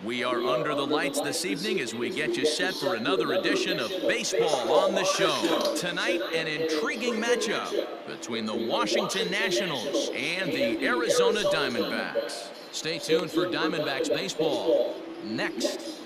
We are under the lights this evening as we get you set for another edition of Baseball on the Show. Tonight, an intriguing matchup between the Washington Nationals and the Arizona Diamondbacks. Stay tuned for Diamondbacks baseball next.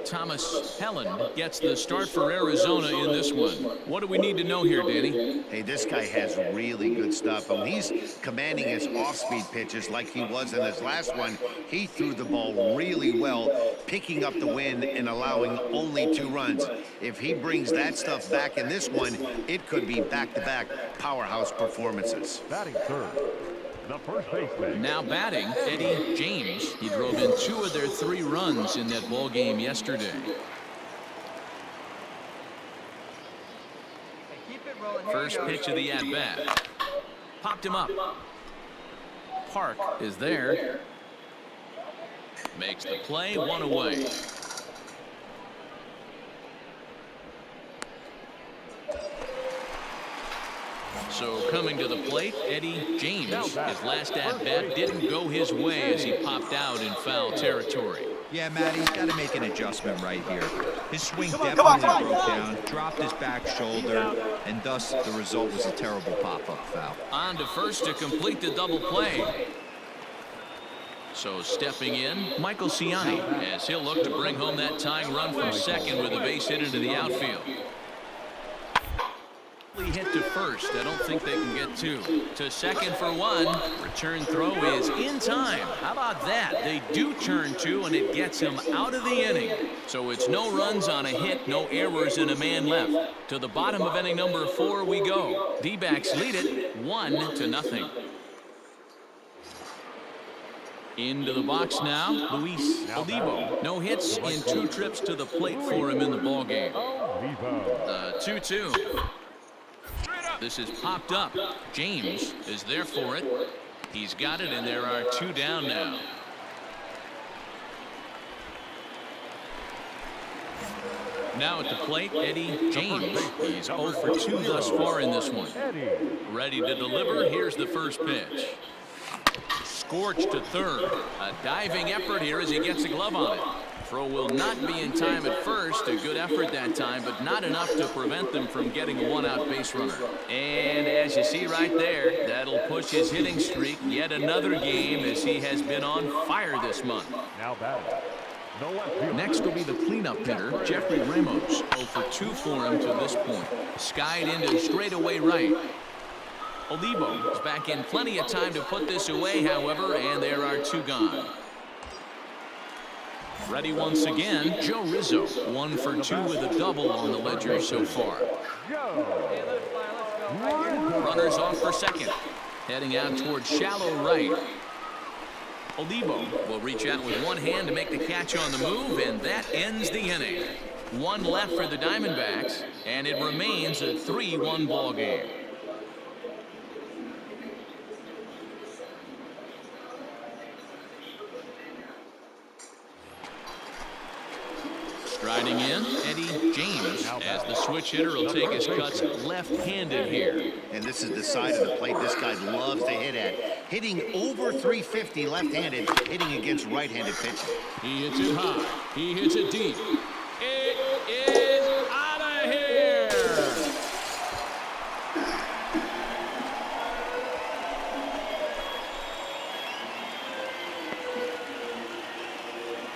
Thomas Helen gets the start for Arizona in this one. What do we need to know here, Danny? Hey, this guy has really good stuff. And he's commanding his off-speed pitches like he was in his last one. He threw the ball really well, picking up the win and allowing only 2 runs. If he brings that stuff back in this one, it could be back-to-back powerhouse performances. Batting third, the first baseman. Now batting, Eddie James. He drove in 2 of their 3 runs in that ball game yesterday. First pitch of the at-bat. Popped him up. Park is there. Makes the play, 1 away. So coming to the plate, Eddie James. His last at-bat didn't go his way as he popped out in foul territory. Yeah, Matt, he's got to make an adjustment right here. His swing definitely broke down, dropped his back shoulder, and thus the result was a terrible pop-up foul. On to first to complete the double play. So stepping in, Michael Ciani, as he'll look to bring home that tying run from second with a base hit into the outfield. Hit to first. I don't think they can get 2. To second for 1. Return throw is in time. How about that? They do turn 2, and it gets him out of the inning. So it's no runs on a hit, no errors, and a man left. To the bottom of inning number 4 we go. D-backs lead it 1-0. Into the box now, Luis Olivo. No hits in 2 trips to the plate for him in the ballgame. The 2-2. This is popped up. James is there for it. He's got it, and there are 2 down now. Now at the plate, Eddie James. He's 0 for 2 thus far in this one. Ready to deliver. Here's the first pitch. Scorched to third. A diving effort here as he gets a glove on it. Throw will not be in time at first. A good effort that time, but not enough to prevent them from getting a 1-out base runner. And as you see right there, that'll push his hitting streak yet another game as he has been on fire this month. Now batting. Next will be the cleanup hitter, Jeffrey Ramos. 0 for 2 for him to this point. Skied into straightaway right. Olivo is back in plenty of time to put this away, however, and there are 2 gone. Ready once again, Joe Rizzo. 1 for 2 with a double on the ledger so far. Runners off for second. Heading out towards shallow right. Olivo will reach out with 1 hand to make the catch on the move, and that ends the inning. 1 left for the Diamondbacks, and it remains a 3-1 ball game. Striding in, Eddie James, as the switch hitter will take his cuts left-handed here. And this is the side of the plate this guy loves to hit at. Hitting over 350 left-handed, hitting against right-handed pitching. He hits it high. He hits it deep. It is out of here.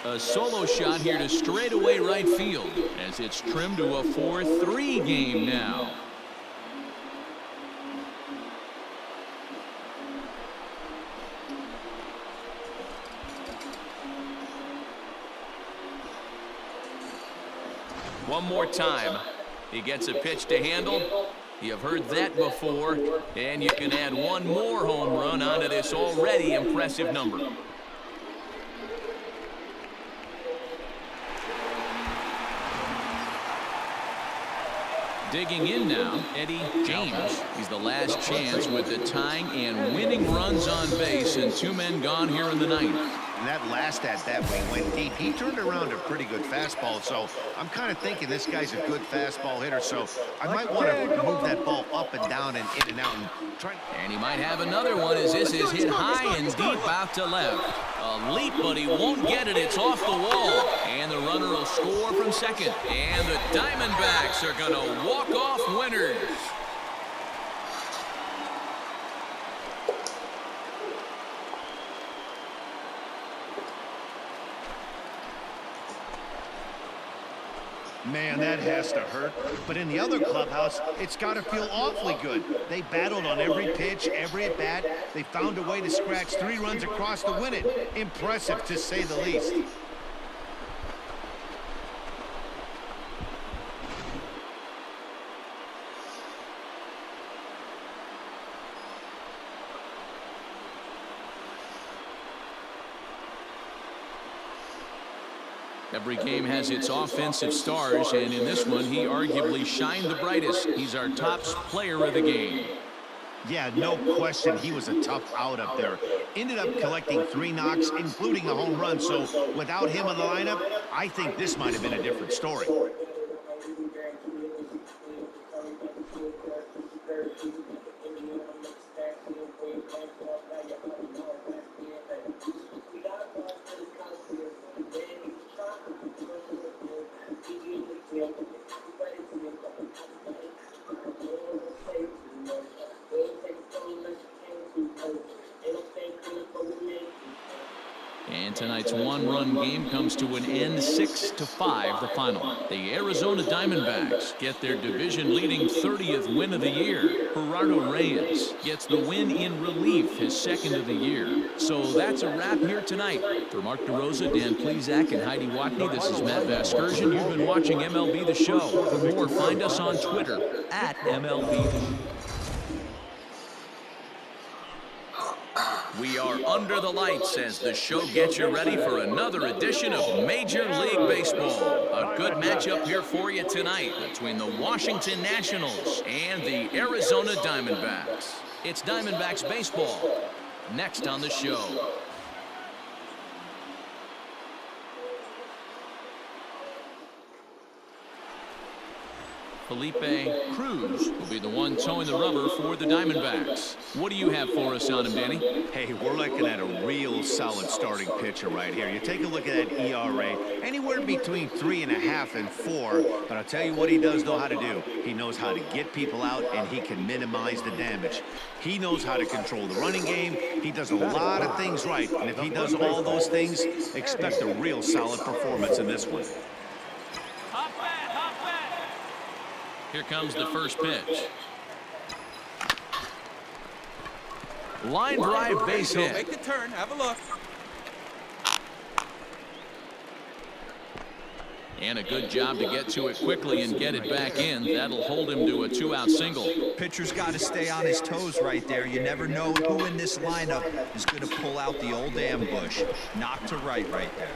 A solo shot here to straightaway right field as it's trimmed to a 4-3 game now. One more time. He gets a pitch to handle. You've heard that before, and you can add 1 more home run onto this already impressive number. Digging in now, Eddie James. He's the last chance with the tying and winning runs on base, and 2 men gone here in the 9th. And that last at-bat when he went deep, he turned around a pretty good fastball. So I'm kind of thinking this guy's a good fastball hitter. So I might want to move that ball up and down and in and out. And he might have another one as this is hit high and deep out to left. A leap, but he won't get it. It's off the wall. And the runner will score from second. And the Diamondbacks are going to walk off winners. Man, that has to hurt. But in the other clubhouse, it's got to feel awfully good. They battled on every pitch, every at-bat. They found a way to scratch 3 runs across to win it. Impressive, to say the least. Every game has its offensive stars, and in this one, he arguably shined the brightest. He's our top player of the game. Yeah, no question, he was a tough out up there. Ended up collecting 3 knocks, including a home run. So without him in the lineup, I think this might have been a different story. And tonight's one-run game comes to an end, 6-5 the final. The Arizona Diamondbacks get their division-leading 30th win of the year. Gerardo Reyes gets the win in relief, his 2nd of the year. So that's a wrap here tonight. For Mark DeRosa, Dan Plesac, and Heidi Watney, this is Matt Vasgersian. You've been watching MLB The Show. For more, find us on Twitter at MLB. We are under the lights as the show gets you ready for another edition of Major League Baseball. A good matchup here for you tonight between the Washington Nationals and the Arizona Diamondbacks. It's Diamondbacks baseball next on the show. Felipe Cruz will be the one towing the rubber for the Diamondbacks. What do you have for us on him, Danny? Hey, we're looking at a real solid starting pitcher right here. You take a look at that ERA, anywhere between 3.5 and 4. But I'll tell you what he does know how to do. He knows how to get people out, and he can minimize the damage. He knows how to control the running game. He does a lot of things right. And if he does all those things, expect a real solid performance in this one. Here comes the first pitch. Line drive, base hit. Make the turn. Have a look. And a good job to get to it quickly and get it back in. That'll hold him to a 2-out single. Pitcher's got to stay on his toes right there. You never know who in this lineup is going to pull out the old ambush. Knock to right there.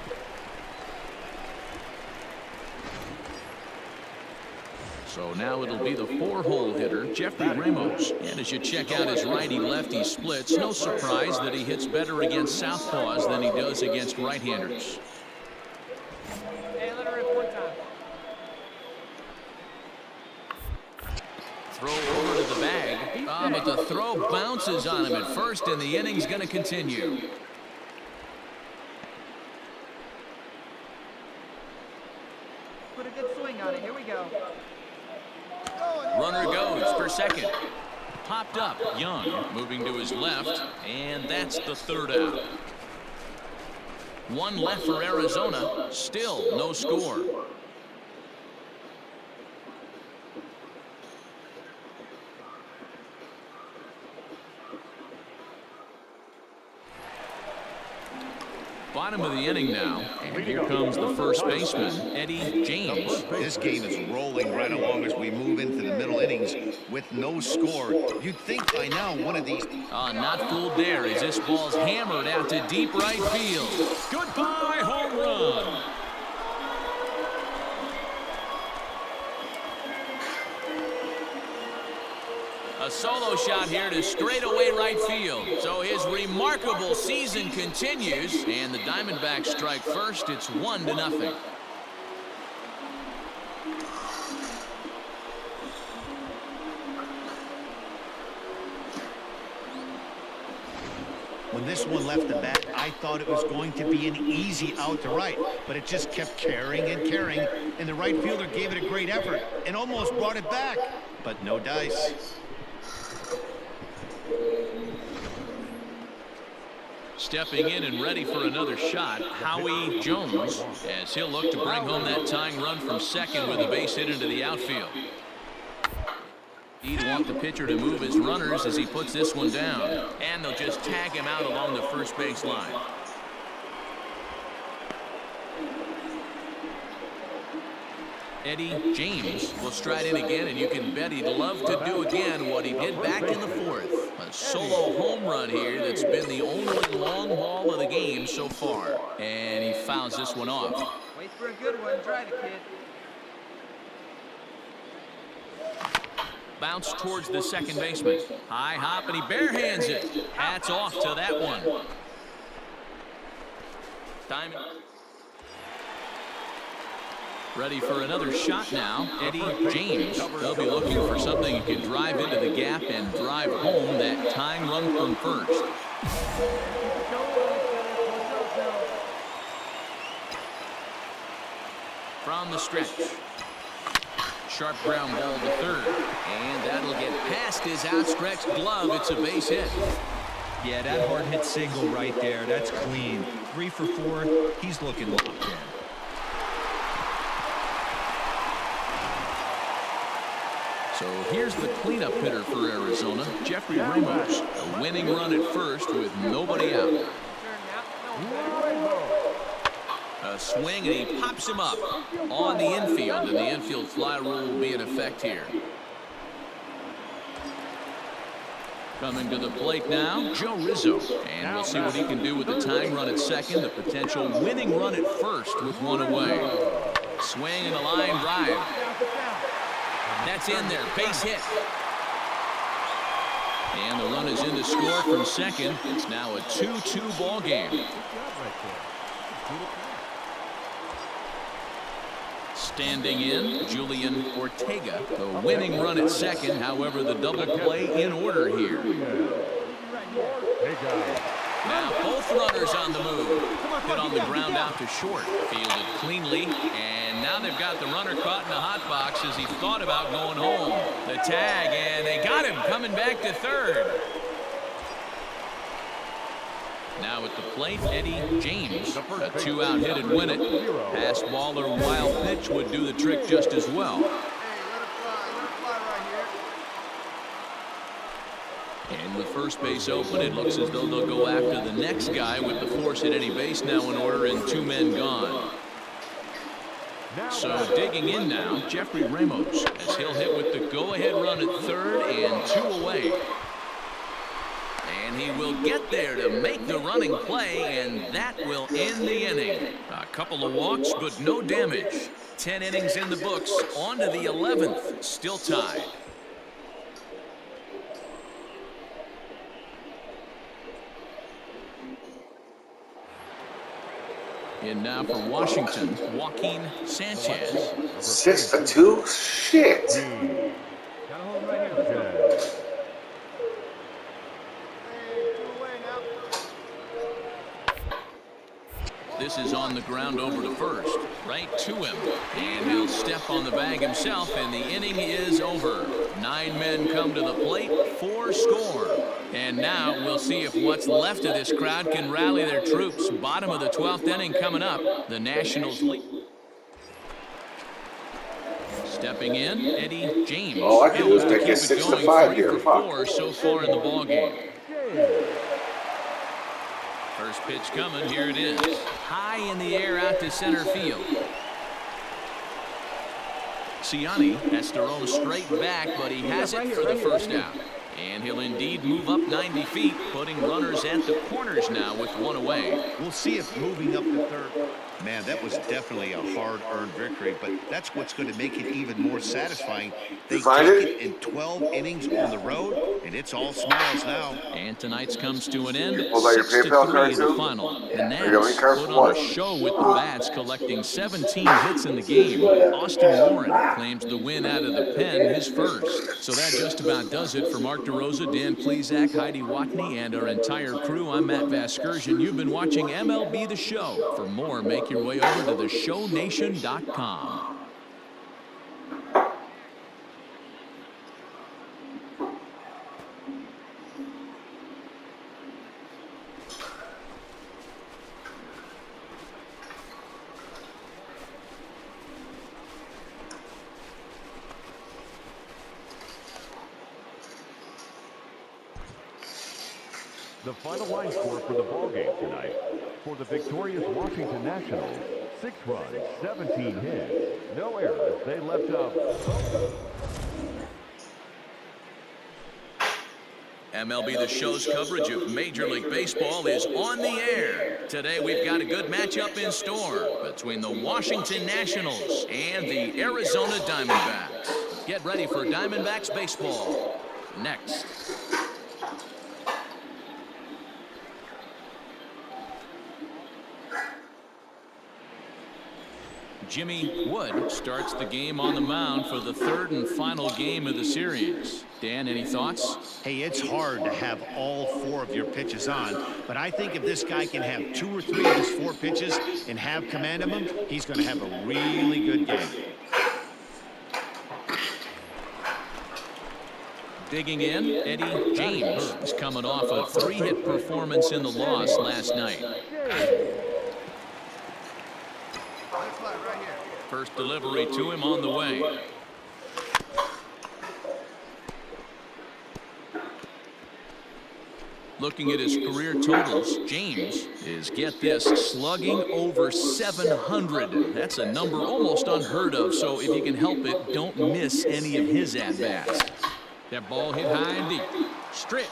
So now it'll be the 4-hole hitter, Jeffrey Ramos. And as you check out his righty-lefty splits, no surprise that he hits better against southpaws than he does against right-handers. Hey, let her rip one time. Throw over to the bag. But the throw bounces on him at first, and the inning's going to continue. Put a good swing on it. Here we go. Runner goes for second. Popped up, Young, moving to his left, and that's the 3rd out. 1 left for Arizona, still no score. Bottom of the inning now, and here comes the first baseman, Eddie James. This game is rolling right along as we move into the middle innings with no score. You'd think by now one of these... Not fooled there as this ball's hammered out to deep right field. Goodbye, home run. A solo shot here to straightaway right field. So his remarkable season continues, and the Diamondbacks strike first. It's 1-0. When this one left the bat, I thought it was going to be an easy out to right, but it just kept carrying and carrying, and the right fielder gave it a great effort and almost brought it back, but no dice. Stepping in and ready for another shot, Howie Jones, as he'll look to bring home that tying run from second with a base hit into the outfield. He'd want the pitcher to move his runners as he puts this one down, and they'll just tag him out along the first base line. Eddie James will stride in again, and you can bet he'd love to do again what he did back in the fourth. A solo home run here that's been the only long ball of the game so far, and he fouls this one off. Wait for a good one. Drive it, kid. Bounce towards the second baseman. High hop, and he barehands it. Hats off to that one. Diamond. Ready for another shot now, Eddie James. They'll be looking for something he can drive into the gap and drive home that tying run from first. From the stretch. Sharp ground ball to third, and that'll get past his outstretched glove. It's a base hit. Yeah, that hard hit single right there. That's clean. 3 for 4. He's looking locked in. So here's the cleanup hitter for Arizona, Jeffrey Ramos. A winning run at first with nobody out. A swing, and he pops him up on the infield, and the infield fly rule will be in effect here. Coming to the plate now, Joe Rizzo. And we'll see what he can do with the tying run at second, the potential winning run at first with one away. Swing and a line drive. That's in there, base hit. And the run is in to score from second. It's now a 2-2 ball game. Standing in, Julian Ortega. The winning run at second, however, the double play in order here. Now both runners on the move. Hit on the ground out to short. Fielded cleanly, and now they've got the runner caught in the hot box as he thought about going home. The tag, and they got him coming back to third. Now at the plate, Eddie James. A 2-out hit and win it. Pass ball or wild pitch would do the trick just as well. And with first base open, it looks as though they'll go after the next guy with the force at any base now in order and 2 men gone. So digging in now, Jeffrey Ramos, as he'll hit with the go-ahead run at third and 2 away. And he will get there to make the running play, and that will end the inning. A couple of walks, but no damage. 10 innings in the books, on to the 11th, still tied. In now for Washington, Joaquin Sanchez. 6-2? Shit. Got a hold right here. This is on the ground over to first, right to him, and he'll step on the bag himself, and the inning is over. 9 men come to the plate, 4 score. And now we'll see if what's left of this crowd can rally their troops. Bottom of the 12th inning coming up. The Nationals lead. Stepping in, Eddie James. Oh, I can Able lose to that keep get it 6 to going, 5 3 here. for Fuck. 4 so far in the ball game. First pitch coming, here it is. High in the air out to center field. Ciani has to roam straight back, but he has it for the first out. And he'll indeed move up 90 feet, putting runners at the corners now with one away. We'll see if moving up to third. Man, that was definitely a hard-earned victory, but that's what's going to make it even more satisfying. They find take it? it in 12 innings on the road, and it's all smiles now. And tonight's comes to an end, Pull out your 6-3 PayPal card, the too? final. The You got any Nats cards put for on what? a show with the bats, collecting 17 hits in the game. Austin Warren claims the win out of the pen, his first. So that just about does it for Mark DeRosa, Dan Plesac, Heidi Watney, and our entire crew. I'm Matt Vasgersian. You've been watching MLB The Show. For more, make your way over to theshownation.com. The final line score for the ballgame tonight. For the victorious Washington Nationals, 6 runs, 17 hits, no errors. They left up. MLB The Show's coverage of Major League Baseball is on the air. Today we've got a good matchup in store between the Washington Nationals and the Arizona Diamondbacks. Get ready for Diamondbacks baseball next. Jimmy Wood starts the game on the mound for the third and final game of the series. Dan, any thoughts? Hey, it's hard to have all 4 of your pitches on, but I think if this guy can have 2 or 3 of his 4 pitches and have command of them, he's going to have a really good game. Digging in, Eddie James is coming off a 3-hit performance in the loss last night. First delivery to him on the way. Looking at his career totals, James is, get this, slugging over 700. That's a number almost unheard of, so if you can help it, don't miss any of his at-bats. That ball hit high and deep. Stretch.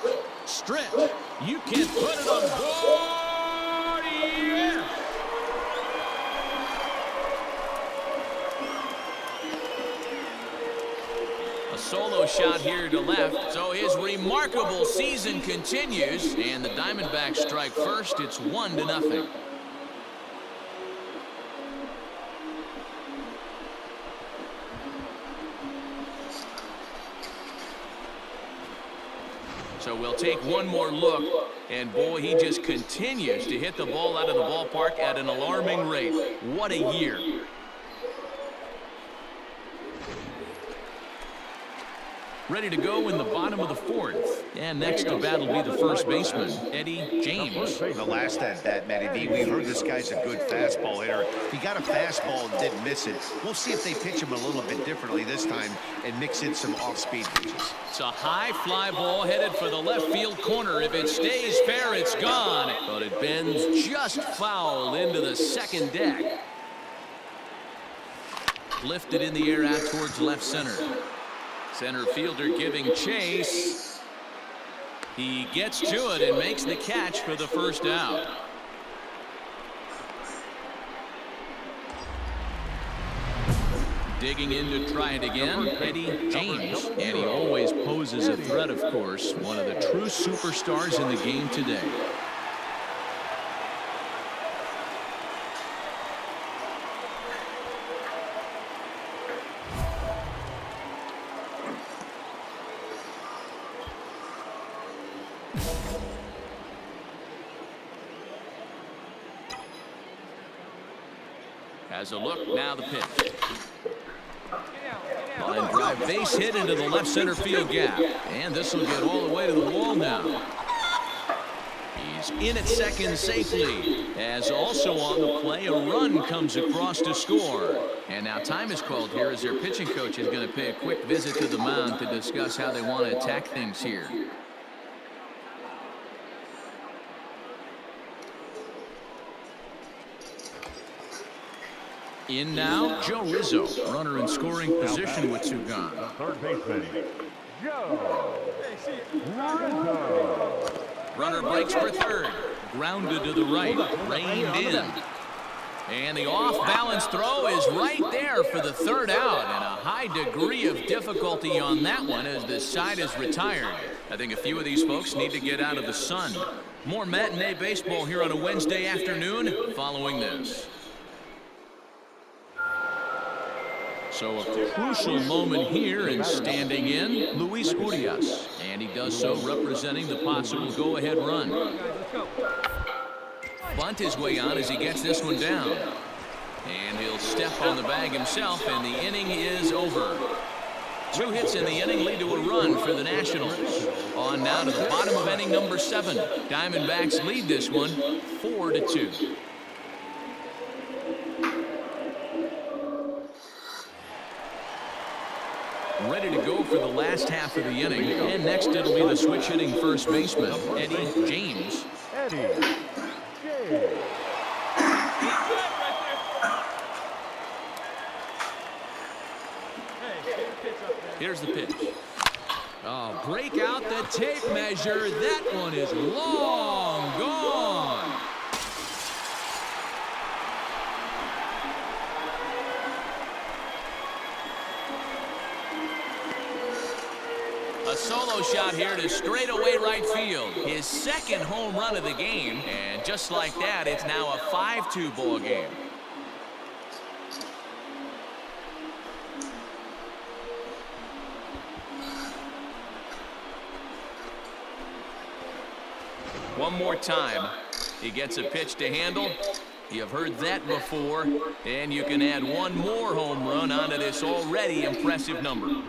You can put it on board. Yeah. Solo shot here to left, so his remarkable season continues, and the Diamondbacks strike first. It's 1-0. So we'll take one more look, and boy, he just continues to hit the ball out of the ballpark at an alarming rate. What a year. Ready to go in the bottom of the 4th. And next to bat will be the first baseman, Eddie James. The last at-bat, Matty D, we heard this guy's a good fastball hitter. He got a fastball and didn't miss it. We'll see if they pitch him a little bit differently this time and mix in some off-speed pitches. It's a high fly ball headed for the left field corner. If it stays fair, it's gone. But it bends just foul into the second deck. Lifted in the air out towards left center. Center fielder giving chase. He gets to it and makes the catch for the first out. Digging in to try it again, Eddie James. And he always poses a threat, of course. One of the true superstars in the game today. Has a look, now the pitch. Line drive base hit into the left center field gap. And this will get all the way to the wall now. He's in at second safely. As also on the play, a run comes across to score. And now time is called here as their pitching coach is going to pay a quick visit to the mound to discuss how they want to attack things here. In now, Joe Rizzo, runner in scoring position with two gone. The third baseman, Joe Rizzo. Runner breaks for third. Grounded to the right. Reined in. And the off-balance throw is right there for the third out. And a high degree of difficulty on that one as this side is retired. I think a few of these folks need to get out of the sun. More matinee baseball here on a Wednesday afternoon following this. So a crucial moment here in standing in, Luis Urias. And he does so representing the possible go-ahead run. Bunt his way on as he gets this one down. And he'll step on the bag himself, and the inning is over. 2 hits in the inning lead to a run for the Nationals. On now to the bottom of inning number 7. Diamondbacks lead this one 4-2. Ready to go for the last half of the inning. And next it'll be the switch hitting first baseman, Eddie James. Eddie James. Here's the pitch. Oh, break out the tape measure. That one is long gone. A solo shot here to straightaway right field. His second home run of the game. And just like that, it's now a 5-2 ball game. One more time. He gets a pitch to handle. You've heard that before. And you can add one more home run onto this already impressive number.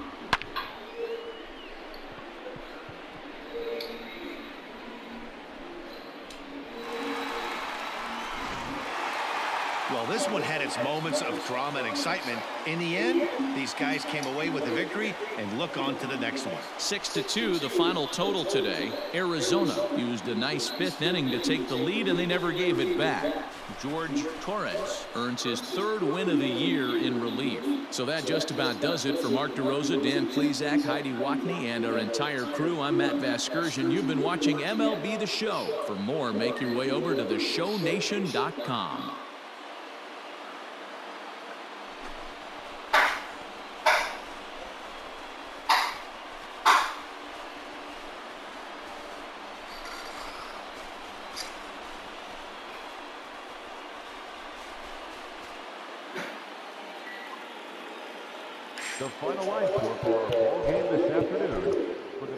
Well, this one had its moments of drama and excitement. In the end, these guys came away with the victory and look on to the next one. 6-2, the final total today. Arizona used a nice 5th inning to take the lead, and they never gave it back. George Torres earns his 3rd win of the year in relief. So that just about does it for Mark DeRosa, Dan Plesac, Heidi Watney, and our entire crew. I'm Matt Vasgersian. You've been watching MLB The Show. For more, make your way over to theshownation.com. The final line score for our ball game this afternoon for the